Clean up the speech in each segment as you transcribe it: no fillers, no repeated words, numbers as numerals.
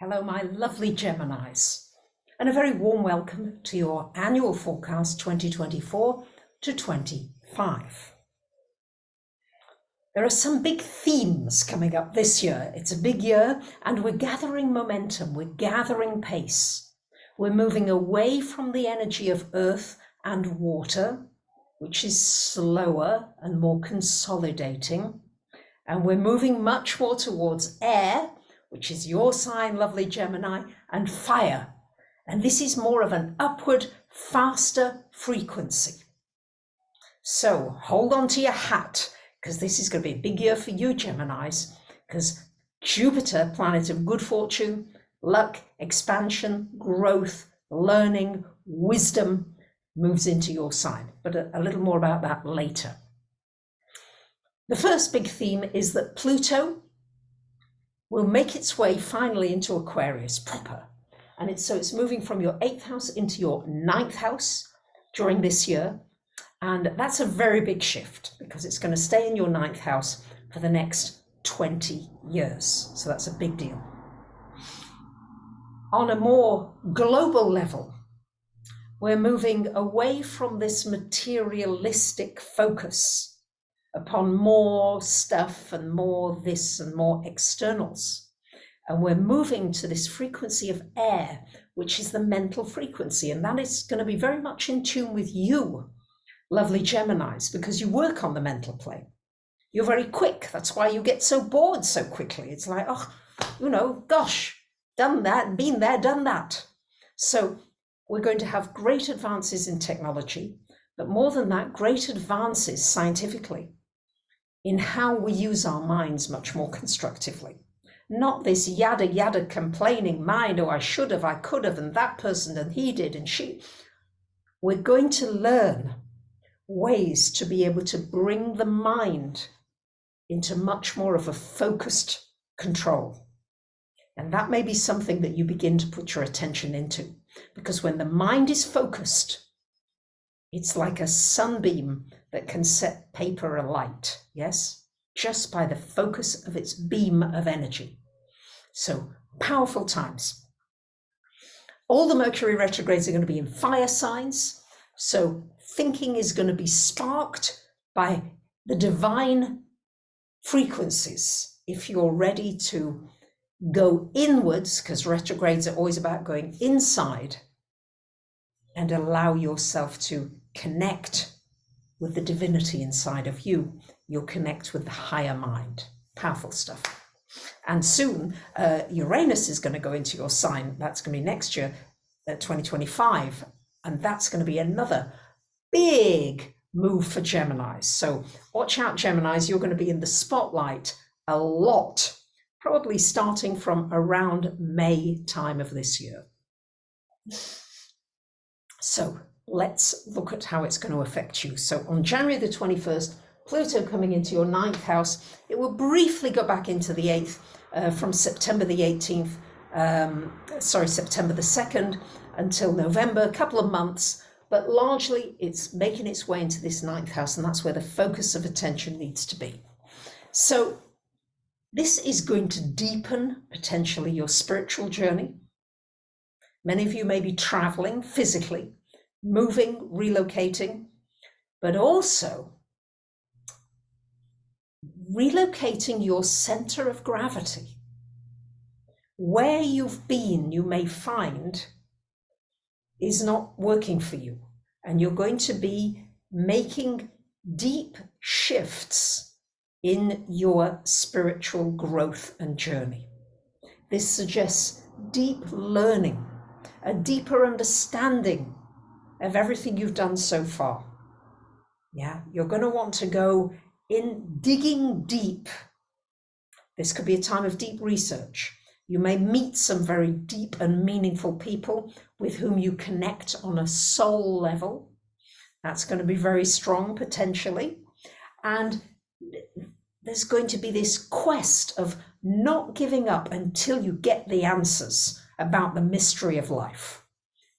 Hello, my lovely Geminis, and a very warm welcome to your annual forecast 2024 to 25. There are some big themes coming up this year. It's a big year, and we're gathering momentum, we're gathering pace. We're moving away from the energy of earth and water, which is slower and more consolidating, and we're moving much more towards air, which is your sign, lovely Gemini, and fire. And this is more of an upward, faster frequency. So hold on to your hat, because this is going to be a big year for you, Geminis, because Jupiter, planet of good fortune, luck, expansion, growth, learning, wisdom, moves into your sign. But a little more about that later. The first big theme is that Pluto will make its way finally into Aquarius proper. And it's moving from your 8th house into your 9th house during this year. And that's a very big shift because it's going to stay in your 9th house for the next 20 years. So that's a big deal. On a more global level, we're moving away from this materialistic focus upon more stuff and more this and more externals. And we're moving to this frequency of air, which is the mental frequency. And that is going to be very much in tune with you, lovely Geminis, because you work on the mental plane. You're very quick. That's why you get so bored so quickly. It's like, oh, gosh, done that, been there, done that. So we're going to have great advances in technology, but more than that, great advances scientifically in how we use our minds much more constructively. Not this yada yada complaining mind, oh, I should have, I could have, and that person, and he did, and she. We're going to learn ways to be able to bring the mind into much more of a focused control. And that may be something that you begin to put your attention into, because when the mind is focused, it's like a sunbeam that can set paper alight, yes? Just by the focus of its beam of energy. So, powerful times. All the Mercury retrogrades are going to be in fire signs, so thinking is going to be sparked by the divine frequencies. If you're ready to go inwards, because retrogrades are always about going inside, and allow yourself to connect with the divinity inside of you, you'll connect with the higher mind. Powerful stuff. And soon, Uranus is going to go into your sign. That's going to be next year, 2025. And that's going to be another big move for Geminis. So watch out, Geminis. You're going to be in the spotlight a lot, probably starting from around May time of this year. So let's look at how it's going to affect you. So on January the 21st, Pluto coming into your 9th house, it will briefly go back into the 8th from September the 18th, September the 2nd until November, a couple of months, but largely it's making its way into this 9th house, and that's where the focus of attention needs to be. So this is going to deepen potentially your spiritual journey. Many of you may be traveling physically, moving, relocating, but also relocating your center of gravity. Where you've been, you may find, is not working for you, and you're going to be making deep shifts in your spiritual growth and journey. This suggests deep learning, a deeper understanding of everything you've done so far. Yeah, you're going to want to go in digging deep. This could be a time of deep research. You may meet some very deep and meaningful people with whom you connect on a soul level. That's going to be very strong potentially. And there's going to be this quest of not giving up until you get the answers about the mystery of life.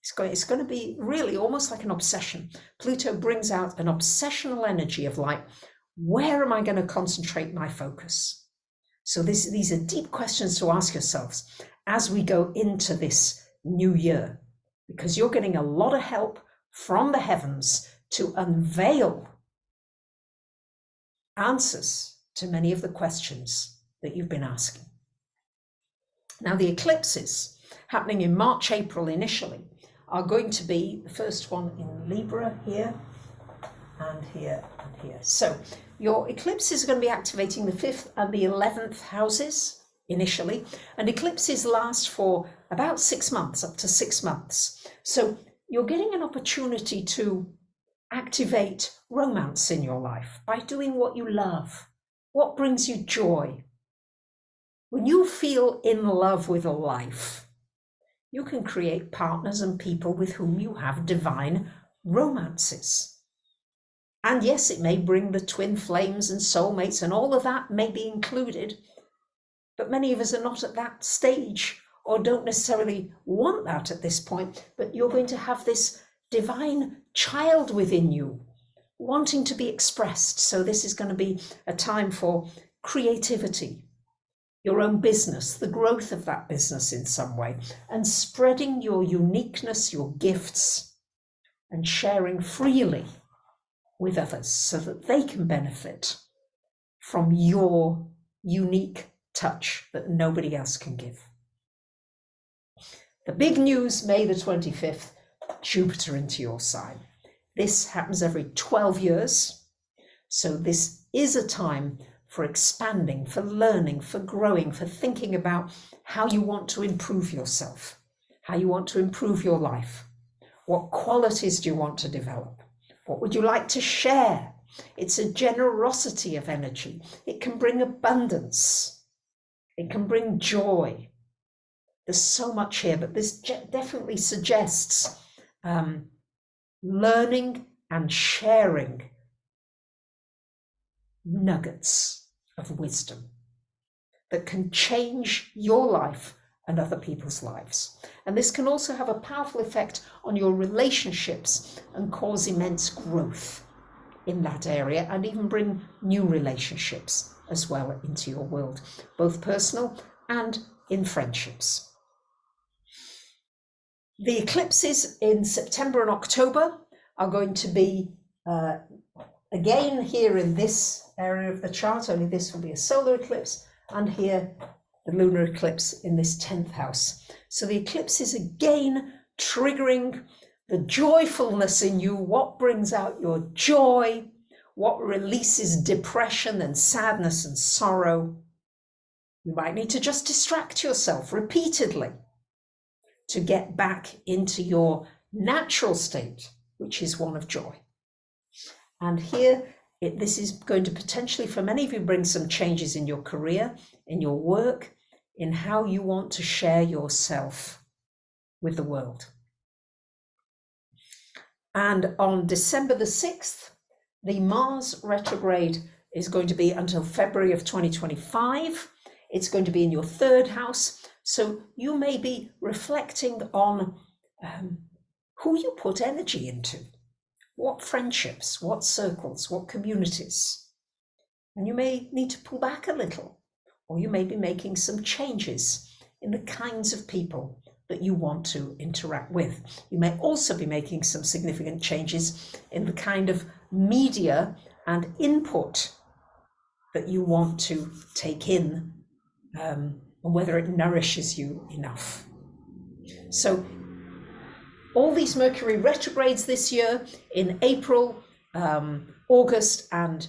It's going to be really almost like an obsession. Pluto brings out an obsessional energy of like, where am I going to concentrate my focus? So these are deep questions to ask yourselves as we go into this new year, because you're getting a lot of help from the heavens to unveil answers to many of the questions that you've been asking. Now, the eclipses happening in March, April initially are going to be the first one in Libra here and here and here. So your eclipses are going to be activating the 5th and the 11th houses initially, and eclipses last for about 6 months, up to 6 months. So you're getting an opportunity to activate romance in your life by doing what you love, what brings you joy. When you feel in love with life, you can create partners and people with whom you have divine romances. And yes, it may bring the twin flames and soulmates, and all of that may be included, but many of us are not at that stage or don't necessarily want that at this point. But you're going to have this divine child within you wanting to be expressed. So this is going to be a time for creativity, your own business, the growth of that business in some way, and spreading your uniqueness, your gifts, and sharing freely with others so that they can benefit from your unique touch that nobody else can give. The big news, May the 25th, Jupiter into your sign. This happens every 12 years. So this is a time for expanding, for learning, for growing, for thinking about how you want to improve yourself, how you want to improve your life. What qualities do you want to develop? What would you like to share? It's a generosity of energy. It can bring abundance. It can bring joy. There's so much here, but this definitely suggests learning and sharing nuggets of wisdom that can change your life and other people's lives. And this can also have a powerful effect on your relationships and cause immense growth in that area, and even bring new relationships as well into your world, both personal and in friendships. The eclipses in September and October are going to be again here in this area of the chart, only this will be a solar eclipse, and here the lunar eclipse in this 10th house. So the eclipse is again triggering the joyfulness in you, what brings out your joy, what releases depression and sadness and sorrow. You might need to just distract yourself repeatedly to get back into your natural state, which is one of joy. And here, this is going to potentially, for many of you, bring some changes in your career, in your work, in how you want to share yourself with the world. And on December the 6th, the Mars retrograde is going to be until February of 2025. It's going to be in your 3rd house. So you may be reflecting on who you put energy into, what friendships, what circles, what communities. And you may need to pull back a little, or you may be making some changes in the kinds of people that you want to interact with. You may also be making some significant changes in the kind of media and input that you want to take in, and whether it nourishes you enough. So all these Mercury retrogrades this year in April, August and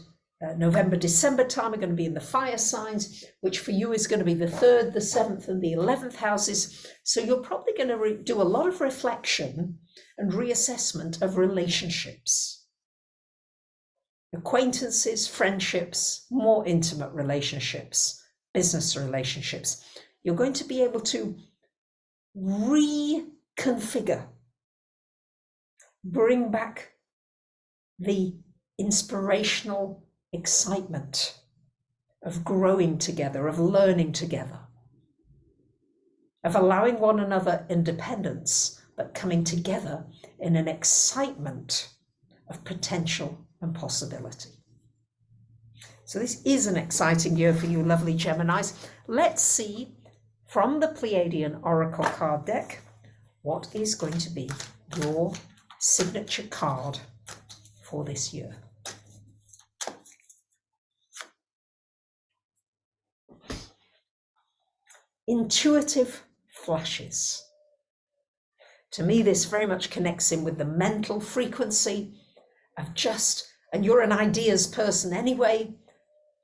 November, December time are going to be in the fire signs, which for you is going to be the 3rd, the 7th and the 11th houses. So you're probably going to do a lot of reflection and reassessment of relationships, acquaintances, friendships, more intimate relationships, business relationships. You're going to be able to reconfigure, bring back the inspirational excitement of growing together, of learning together, of allowing one another independence, but coming together in an excitement of potential and possibility. So this is an exciting year for you lovely Geminis. Let's see from the Pleiadian Oracle card deck what is going to be your signature card for this year. Intuitive flashes. To me, this very much connects in with the mental frequency of just, and you're an ideas person anyway,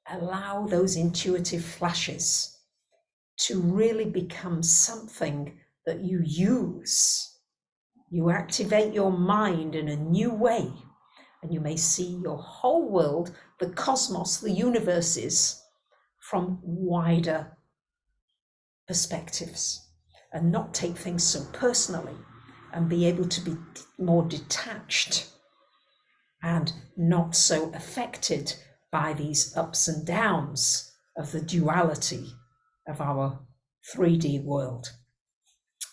allow those intuitive flashes to really become something that you use. You activate your mind in a new way, and you may see your whole world, the cosmos, the universes, from wider perspectives, and not take things so personally, and be able to be more detached and not so affected by these ups and downs of the duality of our 3D world.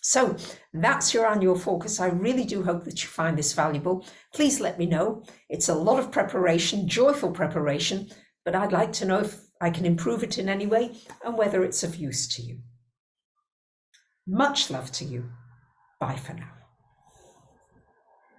So that's your annual focus. I really do hope that you find this valuable. Please let me know. It's a lot of preparation, joyful preparation, but I'd like to know if I can improve it in any way and whether it's of use to you. Much love to you. Bye for now.